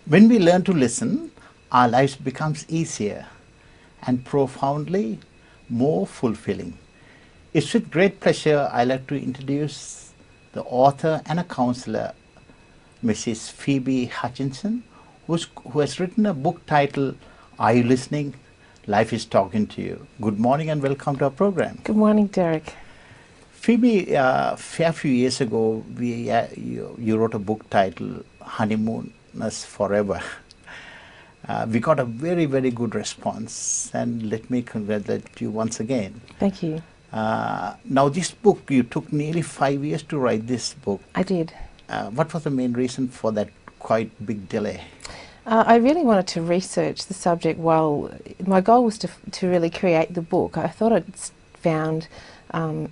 When we learn to listen, our lives becomes easier and profoundly more fulfilling. It's with great pleasure I like to introduce the author and a counselor, Mrs. Phoebe Hutchison, who has written a book titled, Are You Listening? Life is Talking to You. Good morning and welcome to our program. Good morning, Derrick. Phoebe, a fair few years ago, you wrote a book titled Honeymooners Forever. We got a very, very good response, and let me congratulate you once again. Thank you. Now, this book, you took nearly 5 years to write this book. I did. What was the main reason for that quite big delay? I really wanted to research the subject while my goal was to really create the book. I thought I'd found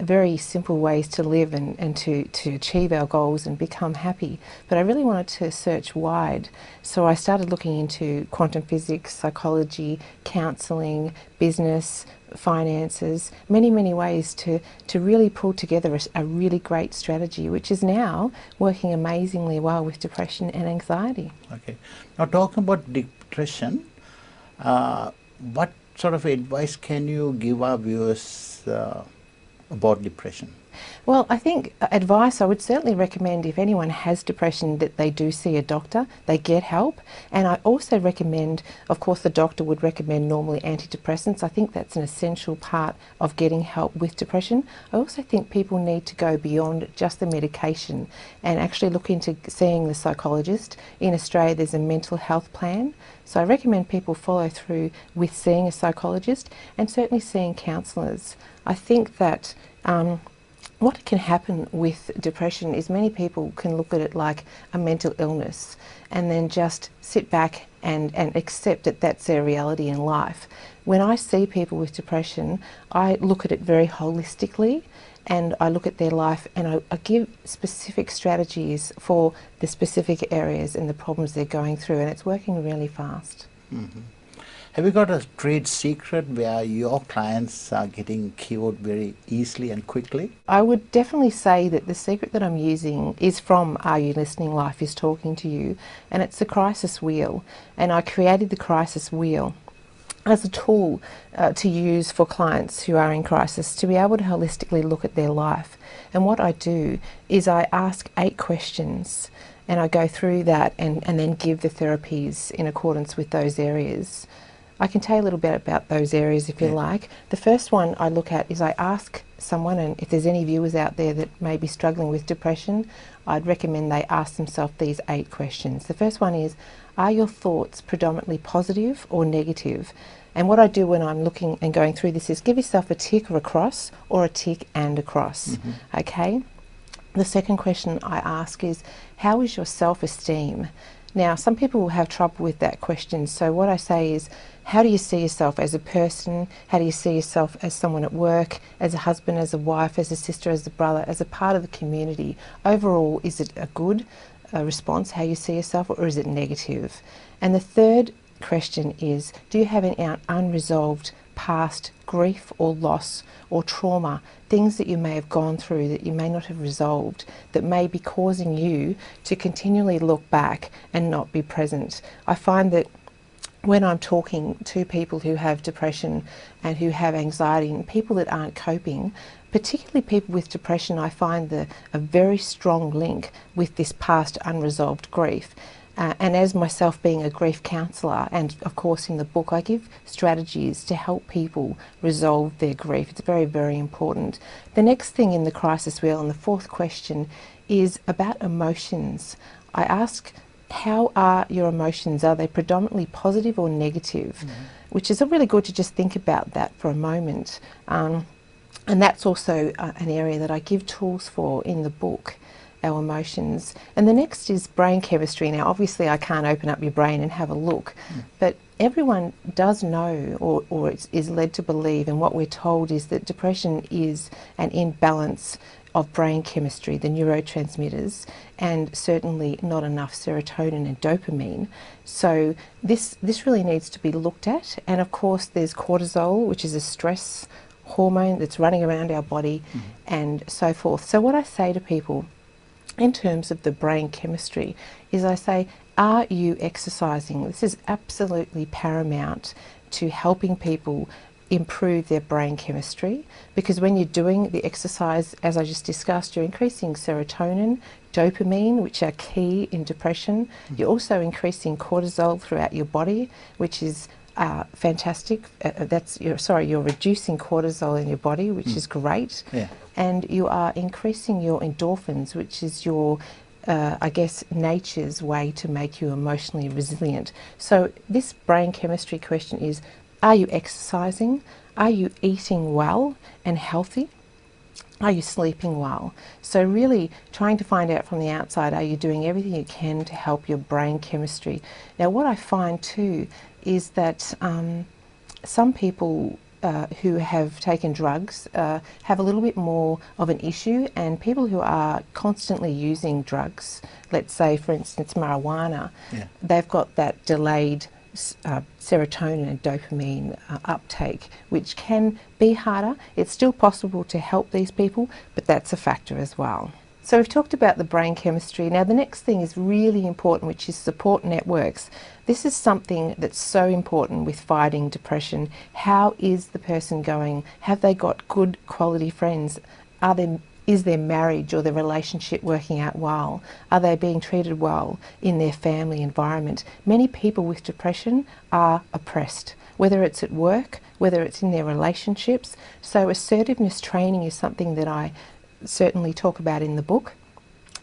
very simple ways to live and to achieve our goals and become happy. But I really wanted to search wide. So I started looking into quantum physics, psychology, counselling, business, finances, many ways to really pull together a really great strategy, which is now working amazingly well with depression and anxiety. Okay. Now, talking about depression, what sort of advice can you give our viewers about depression? Well, I think advice, I would certainly recommend if anyone has depression that they do see a doctor, they get help. And I also recommend, of course the doctor would recommend normally antidepressants. I think that's an essential part of getting help with depression. I also think people need to go beyond just the medication and actually look into seeing the psychologist. In Australia there's a mental health plan. So I recommend people follow through with seeing a psychologist and certainly seeing counsellors. I think that what can happen with depression is many people can look at it like a mental illness and then just sit back and accept that that's their reality in life. When I see people with depression, I look at it very holistically and I look at their life and I give specific strategies for the specific areas and the problems they're going through, and it's working really fast. Mm-hmm. Have you got a trade secret where your clients are getting cured very easily and quickly? I would definitely say that the secret that I'm using is from Are You Listening? Life is Talking to You, and it's the crisis wheel. And I created the crisis wheel as a tool to use for clients who are in crisis to be able to holistically look at their life. And what I do is I ask 8 questions and I go through that and then give the therapies in accordance with those areas. I can tell you a little bit about those areas if you like. The first one I look at is I ask someone, and if there's any viewers out there that may be struggling with depression, I'd recommend they ask themselves these 8 questions. The first one is, are your thoughts predominantly positive or negative? And what I do when I'm looking and going through this is give yourself a tick or a cross, or a tick and a cross. Mm-hmm. Okay? The second question I ask is, how is your self-esteem? Now, some people will have trouble with that question, so what I say is, how do you see yourself as a person? How do you see yourself as someone at work, as a husband, as a wife, as a sister, as a brother, as a part of the community? Overall, is it a good response, how you see yourself, or is it negative? And the third question is, do you have an unresolved past grief or loss or trauma, things that you may have gone through that you may not have resolved, that may be causing you to continually look back and not be present? I find that when I'm talking to people who have depression and who have anxiety and people that aren't coping, particularly people with depression, I find a very strong link with this past unresolved grief. And as myself being a grief counsellor, and of course in the book, I give strategies to help people resolve their grief. It's very, very important. The next thing in the crisis wheel, and the fourth question, is about emotions. I ask, how are your emotions? Are they predominantly positive or negative? Mm-hmm. Which is really good to just think about that for a moment. And that's also an area that I give tools for in the book, our emotions. And the next is brain chemistry. Now, obviously I can't open up your brain and have a look, but everyone does know or is led to believe, and what we're told is that depression is an imbalance of brain chemistry, the neurotransmitters, and certainly not enough serotonin and dopamine. So this really needs to be looked at. And of course there's cortisol, which is a stress hormone that's running around our body, and so forth. So what I say to people in terms of the brain chemistry is I say, are you exercising? This is absolutely paramount to helping people improve their brain chemistry, because when you're doing the exercise, as I just discussed, you're increasing serotonin, dopamine, which are key in depression. You're also increasing cortisol throughout your body, which is fantastic. You're reducing cortisol in your body, which is great. Yeah. And you are increasing your endorphins, which is your I guess nature's way to make you emotionally resilient. So this brain chemistry question is, are you exercising? Are you eating well and healthy? Are you sleeping well? So really trying to find out from the outside, are you doing everything you can to help your brain chemistry? Now what I find too is that some people who have taken drugs have a little bit more of an issue, and people who are constantly using drugs, let's say for instance marijuana, they've got that delayed serotonin and dopamine uptake, which can be harder. It's still possible to help these people, but that's a factor as well. So we've talked about the brain chemistry. Now the next thing is really important, which is support networks. This is something that's so important with fighting depression. How is the person going? Have they got good quality friends? Is their marriage or their relationship working out well? Are they being treated well in their family environment? Many people with depression are oppressed, whether it's at work, whether it's in their relationships. So assertiveness training is something that I certainly talk about in the book,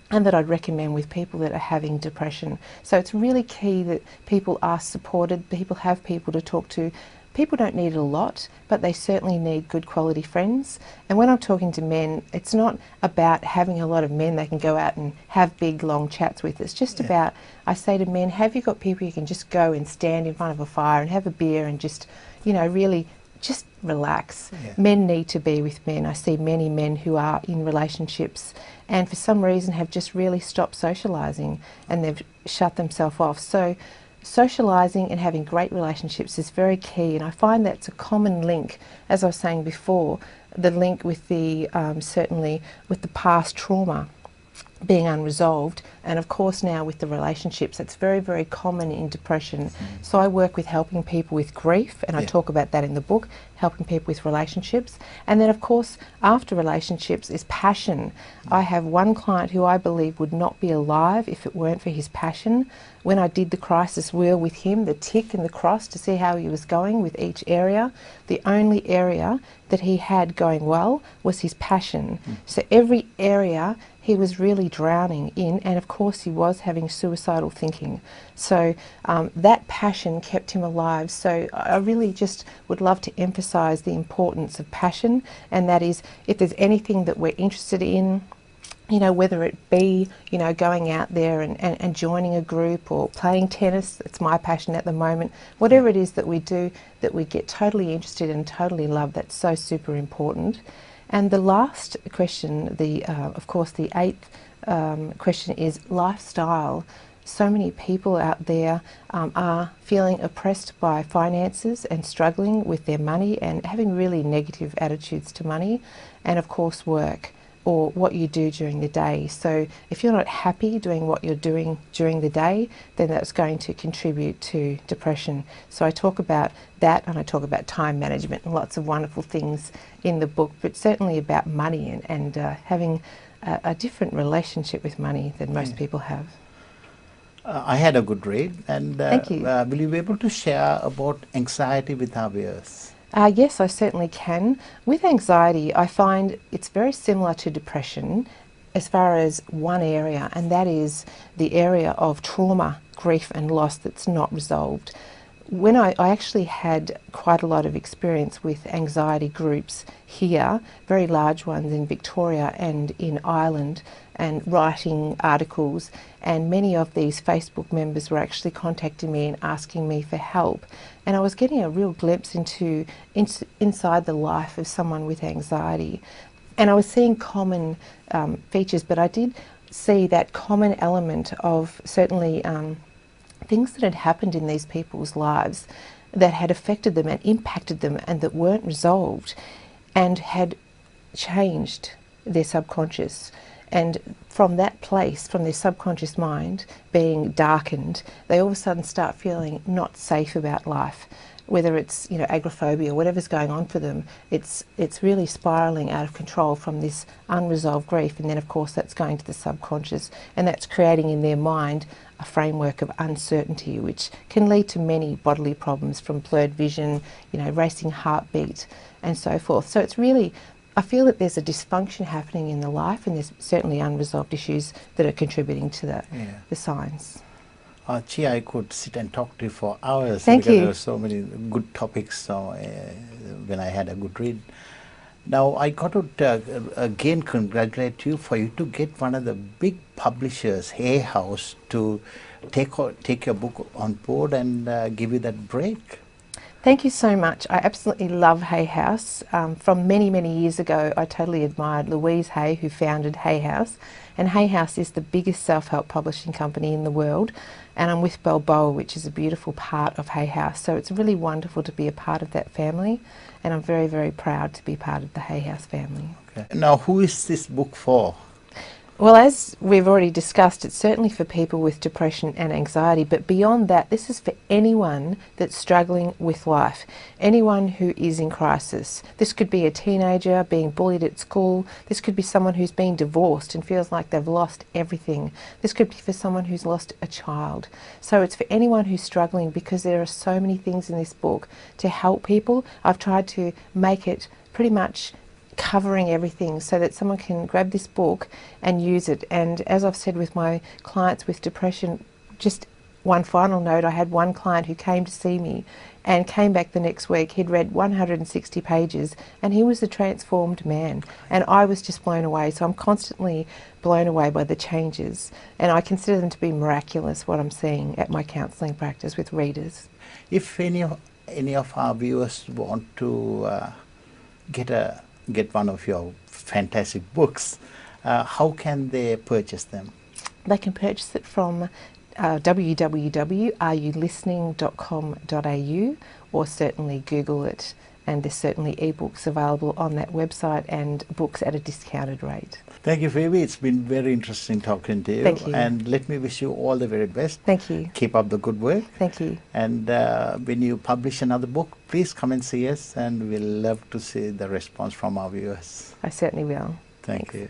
and that I'd recommend with people that are having depression. So it's really key that people are supported, people have people to talk to. People don't need a lot, but they certainly need good quality friends. And when I'm talking to men, it's not about having a lot of men they can go out and have big long chats with. It's just about, I say to men, have you got people you can just go and stand in front of a fire and have a beer and just, you know, really just relax. Men need to be with men. I see many men who are in relationships and for some reason have just really stopped socialising and they've shut themselves off. So socialising and having great relationships is very key, and I find that's a common link, as I was saying before, the link with the certainly with the past trauma being unresolved, and of course now with the relationships. That's very, very common in depression. So I work with helping people with grief, and I talk about that in the book, helping people with relationships. And then of course after relationships is passion. I have one client who I believe would not be alive if it weren't for his passion. When I did the crisis wheel with him, the tick and the cross to see how he was going with each area, the only area that he had going well was his passion. So every area he was really drowning in, and of course he was having suicidal thinking. So that passion kept him alive. So I really just would love to emphasise the importance of passion, and that is, if there's anything that we're interested in, you know, whether it be, you know, going out there and joining a group or playing tennis, it's my passion at the moment, whatever it is that we do that we get totally interested in and totally love, that's so super important. And the last question, of course the eighth question is lifestyle. So many people out there are feeling oppressed by finances and struggling with their money and having really negative attitudes to money, and of course work, or what you do during the day. So if you're not happy doing what you're doing during the day, then that's going to contribute to depression. So I talk about that, and I talk about time management and lots of wonderful things in the book, but certainly about money and having a different relationship with money than most people have. I had a good read, and Thank you. will you be able to share about anxiety with our viewers? Yes, I certainly can. With anxiety, I find it's very similar to depression as far as one area, and that is the area of trauma, grief and loss that's not resolved. When I actually had quite a lot of experience with anxiety groups here, very large ones in Victoria and in Ireland, and writing articles, and many of these Facebook members were actually contacting me and asking me for help, and I was getting a real glimpse into inside the life of someone with anxiety, and I was seeing common features, but I did see that common element of certainly things that had happened in these people's lives that had affected them and impacted them and that weren't resolved and had changed their subconscious. And from that place, from their subconscious mind being darkened, they all of a sudden start feeling not safe about life. Whether it's, you know, agoraphobia, whatever's going on for them, it's really spiralling out of control from this unresolved grief, and then of course that's going to the subconscious, and that's creating in their mind a framework of uncertainty, which can lead to many bodily problems, from blurred vision, you know, racing heartbeat, and so forth. So it's really, I feel that there's a dysfunction happening in the life, and there's certainly unresolved issues that are contributing to the signs. Gee, I could sit and talk to you for hours. Thank because you. there are so many good topics when I had a good read. Now, I got to again congratulate you for you to get one of the big publishers, Hay House, to take your book on board and give you that break. Thank you so much. I absolutely love Hay House. From many, many years ago, I totally admired Louise Hay, who founded Hay House. And Hay House is the biggest self-help publishing company in the world. And I'm with Balboa, which is a beautiful part of Hay House. So it's really wonderful to be a part of that family. And I'm very, very proud to be part of the Hay House family. Okay. Now, who is this book for? Well, as we've already discussed, it's certainly for people with depression and anxiety, but beyond that, this is for anyone that's struggling with life, anyone who is in crisis. This could be a teenager being bullied at school. This could be someone who's been divorced and feels like they've lost everything. This could be for someone who's lost a child. So it's for anyone who's struggling, because there are so many things in this book to help people. I've tried to make it pretty much covering everything so that someone can grab this book and use it. And as I've said with my clients with depression, just one final note, I had one client who came to see me and came back the next week. He'd read 160 pages and he was a transformed man, and I was just blown away. So I'm constantly blown away by the changes, and I consider them to be miraculous, what I'm seeing at my counselling practice with readers. If any of our viewers want to get one of your fantastic books, how can they purchase them? They can purchase it from www.areyoulistening.com.au, or certainly Google it, and there's certainly ebooks available on that website and books at a discounted rate. Thank you, Phoebe. It's been very interesting talking to you. Thank you. And let me wish you all the very best. Thank you. Keep up the good work. Thank you. And when you publish another book, please come and see us, and we'll love to see the response from our viewers. I certainly will. Thank Thanks. you.